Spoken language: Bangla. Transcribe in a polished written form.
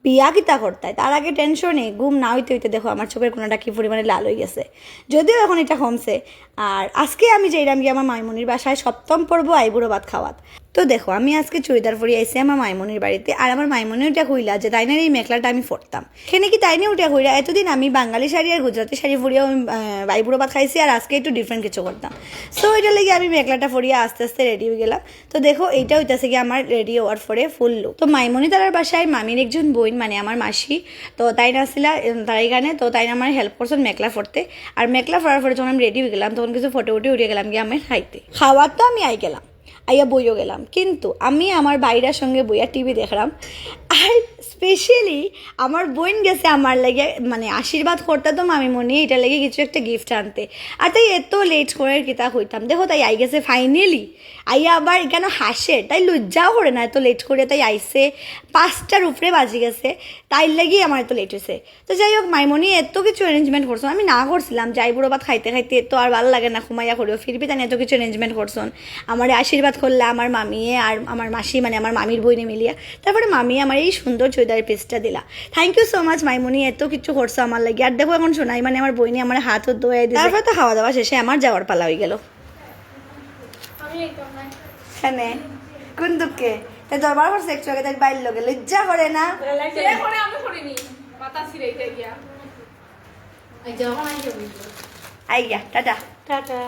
বিয়া কিতা করতায় তার আগে টেনশনে ঘুম না হইতে হইতে দেখো আমার চোখের কোনাটা কি পরিমাণে লাল হয়ে গেছে, যদিও এখন এটা কমছে। আর আজকে আমি যাইলাম গিয়ে আমার মাইমনির বাসায় সপ্তম পর্ব আইবুড়ো ভাত খাওয়াত। তো দেখো আমি আজকে চুড়িদার পরে আইসি আমার মাইমনির বাড়িতে, আর আমার মাইমনি ওটা কইলা যে তাইনার এই মেখলাটা আমি পরতাম। সেখানে কি তাইনি ওটা কইরা এতদিন আমি বাঙালি শাড়ি আর গুজরাটি শাড়ি পরিয়াও আমি আইবুড়ো ভাত খাইছি, আর আজকে একটু ডিফারেন্ট কিছু করতাম। সো এটা লেগে আমি মেখলাটা পরিয়া আস্তে আস্তে রেডি হয়ে গেলাম। তো দেখো এইটা হইতেছে কি আমার রেডি হওয়ার পরে ফুল লুক। তো মাইমনি তার বাসায় মামির একজন বোন মানে আমার মাসি, তো তাই না ছিল তার এখানে, তো তাই আমার হেল্প করছেন মেখলা পরতে। আর মেখলা পরার পরে যখন আমি রেডি হয়ে গেলাম তখন কিছু ফটো উঠে গেলাম গিয়ে আমি খাইতে। খাওয়ার তো আমি আই গেলাম, আইয়া বইও গেলাম, কিন্তু আমি আমার বাইরের সঙ্গে বইয়া টিভি দেখলাম। আর স্পেশালি আমার বোন গেছে আমার লাগে মানে আশীর্বাদ করতে, তো মামি মনে এটা লেগে কিছু একটা গিফট আনতে। আর তাই এত লেট করে কিতা হইতাম, দেখো তাই আই গেছে ফাইনালি। আইয়া আবার কেন হাসে, তাই লজ্জাও করে না এত লেট করে, তাই আইসে 5টার উপরে বাজি গেছে, তাই লাগেই আমার এত লেট হয়েছে। তো যাই হোক মাইমনি এত কিছু অ্যারেঞ্জমেন্ট করছেন, আমি না করছিলাম যাই বুড়ো ভাত খাইতে খাইতে তো আর ভালো লাগে না, ঘুমাইয়া করিও ফিরবি তাই এত কিছু অ্যারেঞ্জমেন্ট করছেন। আমার আশীর্বাদ করলে আমার মামিয়ে আর আমার মাসি মানে আমার মামির বইনে মিলিয়া, তারপরে মামি আমার এই সুন্দর চুড়িদারের পিসটা দিলা। থ্যাংক ইউ সো মাচ মাইমনি, এত কিছু করছো আমার লাগে। আর দেখো এখন শোনাই মানে আমার বইনে আমার হাতও ধোয়াই দিচ্ছে। তারপরে তো খাওয়া দাওয়া শেষে আমার যাওয়ার পালা হয়ে গেল। হ্যাঁ কোন দুঃখে তাই দরবার করছে একটু আগে, তাই বাইর লোকে লজ্জা করে না। আই গিয়া টাটা টাটা।